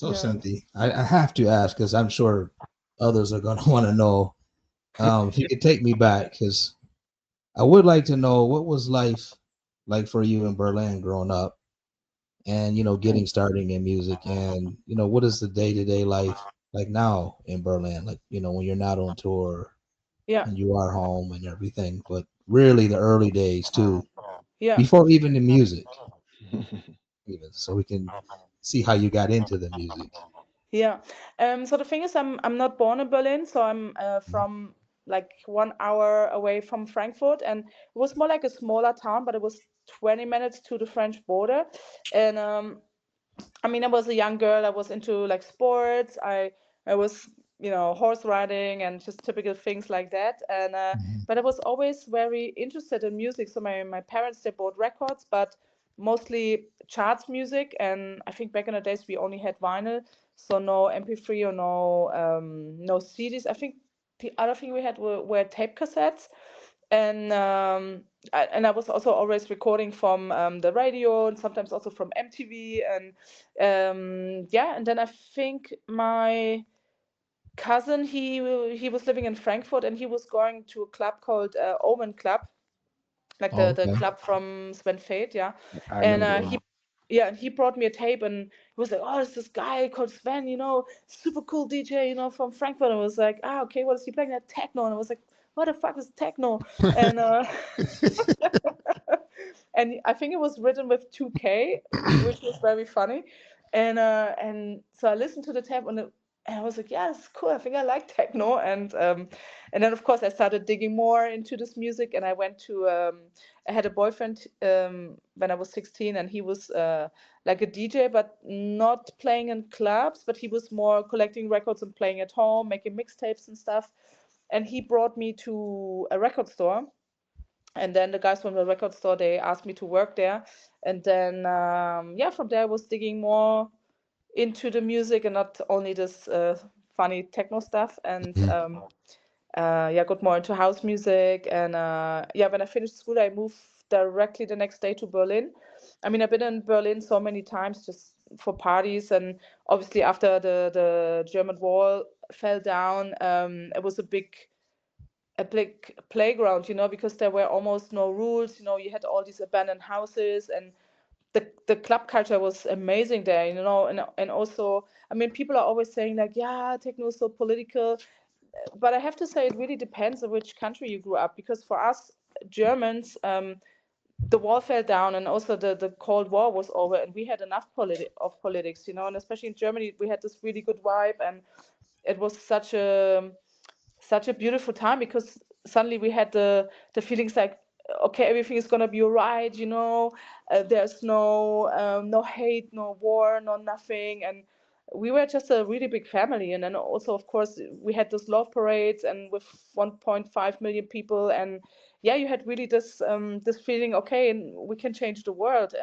So, Yeah. Cinthie, I have to ask because I'm sure others are going to want to know if you could take me back, because I would like to know what was life like for you in Berlin growing up, and getting starting in music, and what is the day-to-day life like now in Berlin, like when you're not on tour Yeah. and you are home and everything, but really the early days too, Yeah. before even the music, even so we can see how you got into the music. Yeah. So the thing is, I'm not born in Berlin, so I'm from like 1 hour away from Frankfurt, and it was more like a smaller town, but it was 20 minutes to the French border. And I mean, I was a young girl. I was into like sports. I was, horse riding and just typical things like that. And Mhm. but I was always very interested in music. So my parents, they bought records, but mostly charts music. And I think back in the days we only had vinyl, so no MP3 or no CDs. I think the other thing we had were tape cassettes. And I was also always recording from the radio and sometimes also from MTV. And yeah, and then I think my cousin, he was living in Frankfurt, and he was going to a club called Omen Club, like Oh, the okay. club from Sven Fate, yeah. I And know the he Omen. yeah, and he brought me a tape, and he was like, oh, it's this guy called Sven, super cool DJ, from Frankfurt. And I was like, ah, okay, what is he playing? That techno. And I was like, what the fuck is techno? And and I think it was written with 2K, which was very funny. And so I listened to the tape, and I was like, yeah, it's cool. I think I like techno. And then of course I started digging more into this music, and I had a boyfriend when I was 16, and he was like a DJ, but not playing in clubs, but he was more collecting records and playing at home, making mixtapes and stuff. And he brought me to a record store, and then the guys from the record store, they asked me to work there. And then yeah, from there I was digging more into the music, and not only this funny techno stuff. And Mhm. yeah, got more into house music. And yeah, when I finished school, I moved directly the next day to Berlin. I mean, I've been in Berlin so many times just for parties. And obviously after the German wall fell down, it was a big playground, because there were almost no rules. You had all these abandoned houses, and the club culture was amazing there. And also, I mean, people are always saying like, yeah, techno is so political, but I have to say it really depends on which country you grew up, because for us Germans, the wall fell down, and also the Cold War was over, and we had enough of politics, and especially in Germany we had this really good vibe. And it was such a beautiful time, because suddenly we had the feelings like, okay, everything is gonna be all right. There's no hate, no war, no nothing. And we were just a really big family. And then also, of course, we had those love parades, and with 1.5 million people. And yeah, you had really this feeling, okay, and we can change the world.